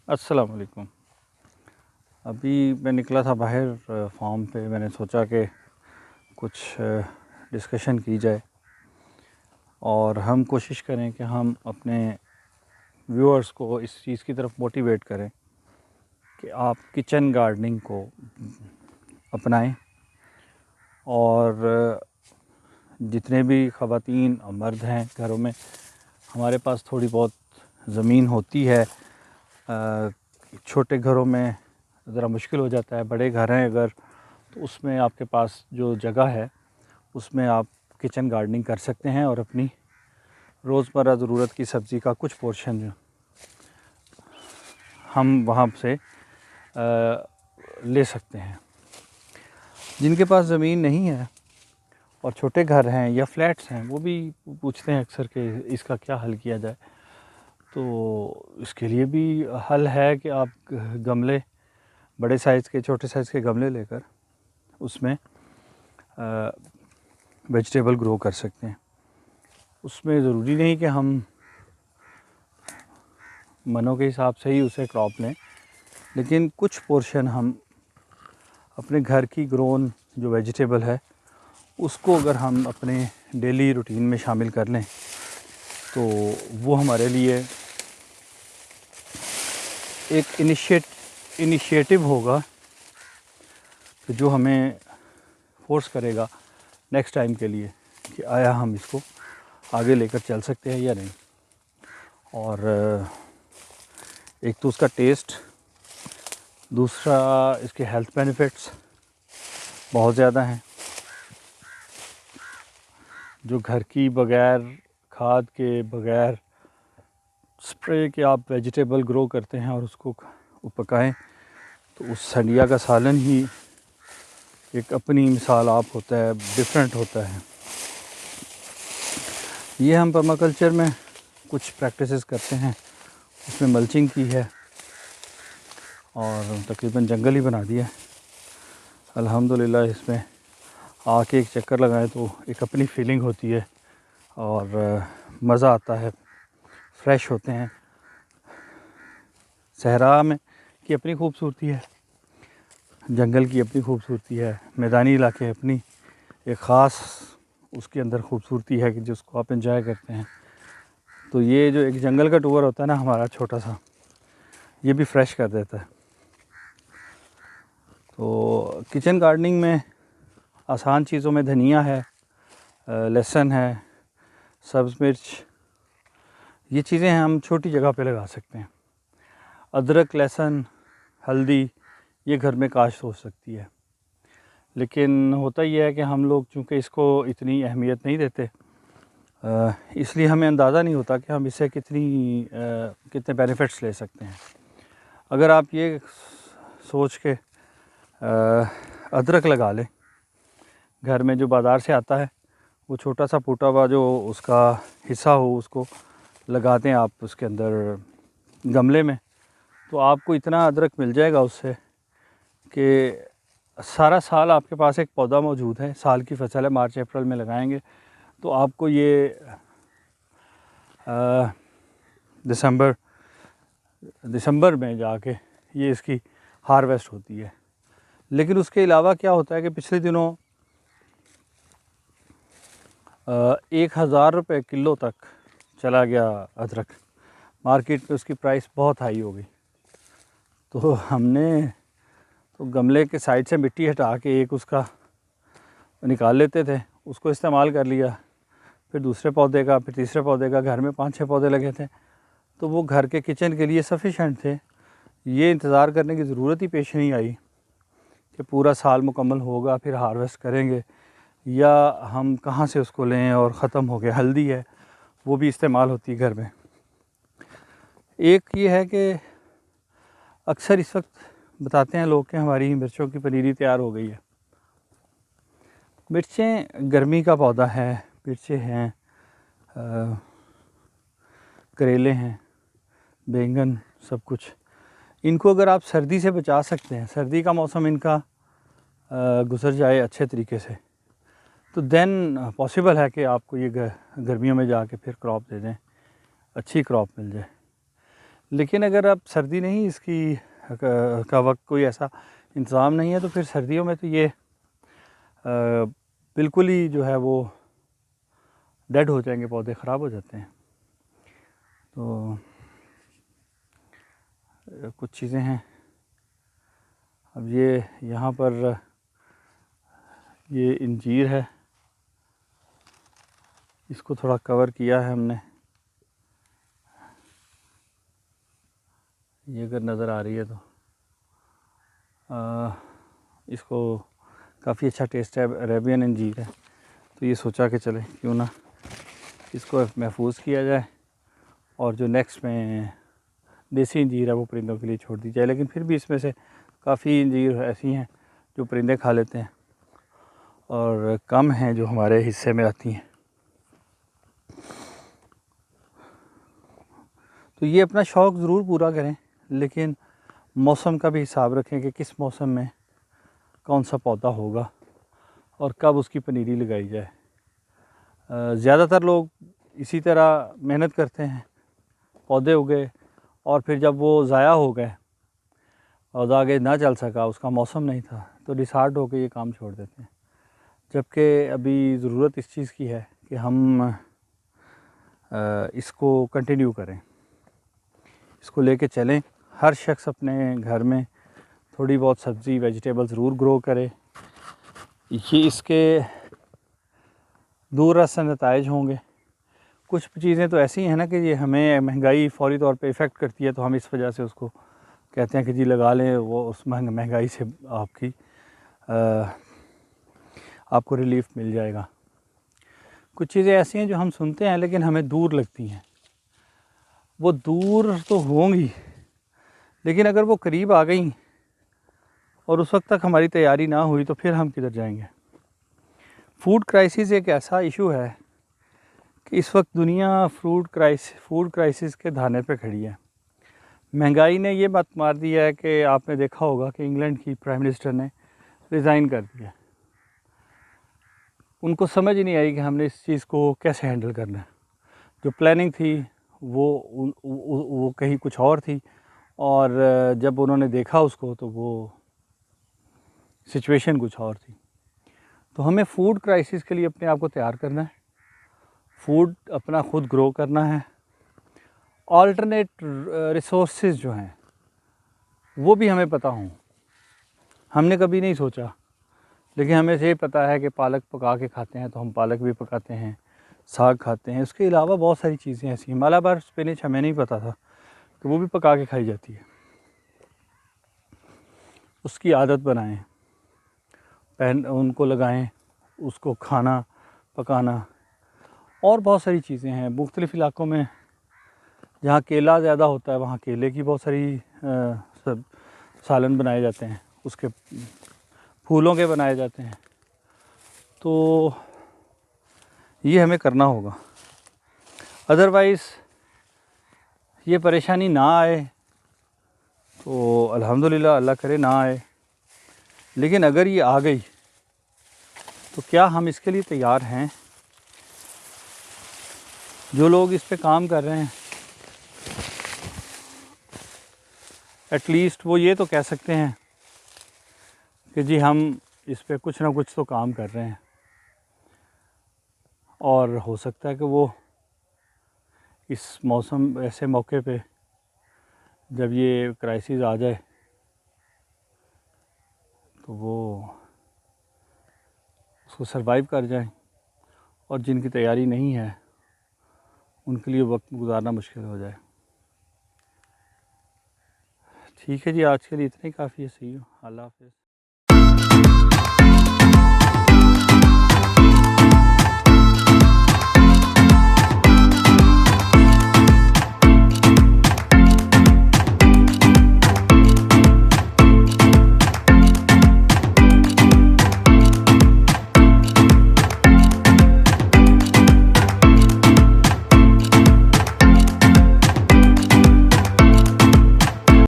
अस्सलाम वालेकुम। अभी मैं निकला था बाहर फार्म पे। मैंने सोचा कि कुछ डिस्कशन की जाए और हम कोशिश करें कि हम अपने व्यूअर्स को इस चीज़ की तरफ मोटिवेट करें कि आप किचन गार्डनिंग को अपनाएं और जितने भी ख़वातीन और मर्द हैं घरों में, हमारे पास थोड़ी बहुत ज़मीन होती है। छोटे घरों में ज़रा मुश्किल हो जाता है, बड़े घर हैं अगर तो उसमें आपके पास जो जगह है उसमें आप किचन गार्डनिंग कर सकते हैं और अपनी रोज़मर्रा ज़रूरत की सब्ज़ी का कुछ पोर्शन जो हम वहाँ से ले सकते हैं। जिनके पास ज़मीन नहीं है और छोटे घर हैं या फ्लैट्स हैं, वो भी पूछते हैं अक्सर कि इसका क्या हल किया जाए। तो इसके लिए भी हल है कि आप गमले, बड़े साइज़ के, छोटे साइज़ के गमले लेकर उसमें वेजिटेबल ग्रो कर सकते हैं। उसमें ज़रूरी नहीं कि हम मनों के हिसाब से ही उसे क्रॉप लें, लेकिन कुछ पोर्शन हम अपने घर की ग्रोन जो वेजिटेबल है उसको अगर हम अपने डेली रूटीन में शामिल कर लें तो वो हमारे लिए एक इनिशिएटिव होगा तो जो हमें फोर्स करेगा नेक्स्ट टाइम के लिए कि आया हम इसको आगे लेकर चल सकते हैं या नहीं। और एक तो उसका टेस्ट, दूसरा इसके हेल्थ बेनिफिट्स बहुत ज़्यादा हैं। जो घर की बग़ैर खाद के, बग़ैर स्प्रे के आप वेजिटेबल ग्रो करते हैं और उसको पकाएं तो उस संडिया का सालन ही एक अपनी मिसाल आप होता है, डिफरेंट होता है। ये हम पर्माकल्चर में कुछ प्रैक्टिसेस करते हैं, उसमें मल्चिंग की है और तकरीबन जंगल ही बना दिया। अल्हम्दुलिल्लाह इसमें आके एक चक्कर लगाएं तो एक अपनी फीलिंग होती है और मज़ा आता है, फ्रेश होते हैं। सहरा में की अपनी खूबसूरती है, जंगल की अपनी खूबसूरती है, मैदानी इलाके अपनी एक ख़ास उसके अंदर खूबसूरती है कि जिसको आप एंजॉय करते हैं। तो ये जो एक जंगल का टूर होता है ना हमारा छोटा सा, ये भी फ्रेश कर देता है। तो किचन गार्डनिंग में आसान चीज़ों में धनिया है, लहसुन है, सब्ज़ मिर्च, ये चीज़ें हम छोटी जगह पे लगा सकते हैं। अदरक, लहसुन, हल्दी ये घर में काश्त हो सकती है, लेकिन होता ही है कि हम लोग चूँकि इसको इतनी अहमियत नहीं देते, इसलिए हमें अंदाज़ा नहीं होता कि हम इससे कितने बेनिफिट्स ले सकते हैं। अगर आप ये सोच के अदरक लगा लें घर में, जो बाज़ार से आता है वो छोटा सा फूटा हुआ जो उसका हिस्सा हो उसको लगा दें आप उसके अंदर गमले में, तो आपको इतना अदरक मिल जाएगा उससे कि सारा साल आपके पास एक पौधा मौजूद है। साल की फसल है, मार्च अप्रैल में लगाएंगे तो आपको ये दिसंबर में जाके ये इसकी हार्वेस्ट होती है। लेकिन उसके अलावा क्या होता है कि पिछले दिनों 1000 रुपये किलो तक चला गया अदरक, मार्केट में उसकी प्राइस बहुत हाई हो गई। तो हमने तो गमले के साइड से मिट्टी हटा के एक उसका निकाल लेते थे, उसको इस्तेमाल कर लिया, फिर दूसरे पौधे का, फिर तीसरे पौधे का। घर में 5-6 पौधे लगे थे तो वो घर के किचन के लिए सफिशेंट थे। ये इंतज़ार करने की ज़रूरत ही पेश नहीं आई कि पूरा साल मुकम्मल होगा फिर हार्वेस्ट करेंगे या हम कहाँ से उसको लें और ख़त्म हो गया। हल्दी है वो भी इस्तेमाल होती है घर में। एक ये है कि अक्सर इस वक्त बताते हैं लोग कि हमारी मिर्चों की पनीरी तैयार हो गई है। मिर्चें गर्मी का पौधा है, मिर्चें हैं, करेले हैं, बैंगन, सब कुछ। इनको अगर आप सर्दी से बचा सकते हैं, सर्दी का मौसम इनका गुजर जाए अच्छे तरीके से, तो देन पॉसिबल है कि आपको ये गर्मियों में जाके फिर क्रॉप दे दें, अच्छी क्रॉप मिल जाए। लेकिन अगर अब सर्दी नहीं इसकी का वक्त कोई ऐसा इंतज़ाम नहीं है तो फिर सर्दियों में तो ये बिल्कुल ही जो है वो डेड हो जाएंगे, पौधे ख़राब हो जाते हैं। तो कुछ चीज़ें हैं। अब ये यहाँ पर ये इंजीर है, इसको थोड़ा कवर किया है हमने, ये अगर नज़र आ रही है तो इसको काफ़ी अच्छा टेस्ट है, अरेबियन अंजीर है। तो ये सोचा कि चले क्यों ना इसको महफूज किया जाए और जो नेक्स्ट में देसी अंजीर है वो परिंदों के लिए छोड़ दी जाए। लेकिन फिर भी इसमें से काफ़ी अंजीर ऐसी हैं जो परिंदे खा लेते हैं और कम हैं जो हमारे हिस्से में आती हैं। तो ये अपना शौक़ ज़रूर पूरा करें, लेकिन मौसम का भी हिसाब रखें कि किस मौसम में कौन सा पौधा होगा और कब उसकी पनीरी लगाई जाए। ज़्यादातर लोग इसी तरह मेहनत करते हैं, पौधे उगे और फिर जब वो ज़ाया हो गए और आगे ना चल सका, उसका मौसम नहीं था, तो डिसहार्ट होकर ये काम छोड़ देते हैं। जबकि अभी ज़रूरत इस चीज़ की है कि हम इसको कंटिन्यू करें, इसको लेके चलें। हर शख्स अपने घर में थोड़ी बहुत सब्ज़ी वेजिटेबल ज़रूर ग्रो करे। ये इसके दूरअसल नताइज होंगे। कुछ चीज़ें तो ऐसी हैं ना कि ये हमें महंगाई फ़ौरी तौर पे इफ़ेक्ट करती है, तो हम इस वजह से उसको कहते हैं कि जी लगा लें, वो उस महंगाई से आपको रिलीफ़ मिल जाएगा। कुछ चीज़ें ऐसी हैं जो हम सुनते हैं लेकिन हमें दूर लगती हैं। वो दूर तो होंगी, लेकिन अगर वो करीब आ गई और उस वक्त तक हमारी तैयारी ना हुई तो फिर हम किधर जाएंगे। फूड क्राइसिस एक ऐसा इशू है कि इस वक्त दुनिया फूड क्राइसिस के धाने पे खड़ी है। महंगाई ने ये बात मार दी है कि आपने देखा होगा कि इंग्लैंड की प्राइम मिनिस्टर ने रिज़ाइन कर दिया। उनको समझ ही नहीं आई कि हमने इस चीज़ को कैसे हैंडल करना है। जो प्लानिंग थी वो कहीं कुछ और थी, और जब उन्होंने देखा उसको तो वो सिचुएशन कुछ और थी। तो हमें फूड क्राइसिस के लिए अपने आप को तैयार करना है, फूड अपना खुद ग्रो करना है। ऑल्टरनेट रिसोर्सेज जो हैं वो भी हमें पता हों। हमने कभी नहीं सोचा, लेकिन हमें ये पता है कि पालक पका के खाते हैं तो हम पालक भी पकाते हैं, साग खाते हैं। उसके अलावा बहुत सारी चीज़ें ऐसी हैं। मालाबार स्पिनच हमें नहीं पता था कि वो भी पका के खाई जाती है। उसकी आदत बनाएं, उनको लगाएं, उसको खाना पकाना। और बहुत सारी चीज़ें हैं। मुख्तलिफ़ इलाक़ों में जहाँ केला ज़्यादा होता है वहाँ केले की बहुत सारी सब सालन बनाए जाते हैं, उसके फूलों के बनाए जाते हैं। तो ये हमें करना होगा, अदरवाइज़ ये परेशानी ना आए तो अल्हम्दुलिल्लाह, अल्लाह करे ना आए। लेकिन अगर ये आ गई तो क्या हम इसके लिए तैयार हैं? जो लोग इस पे काम कर रहे हैं एटलीस्ट वो ये तो कह सकते हैं कि जी हम इस पे कुछ ना कुछ तो काम कर रहे हैं। और हो सकता है कि वो इस मौसम ऐसे मौके पे जब ये क्राइसिस आ जाए तो वो उसको सरवाइव कर जाएं, और जिनकी तैयारी नहीं है उनके लिए वक्त गुजारना मुश्किल हो जाए। ठीक है जी, आज के लिए इतना ही काफ़ी है। सही हो, अल्लाह हाफ़िज़।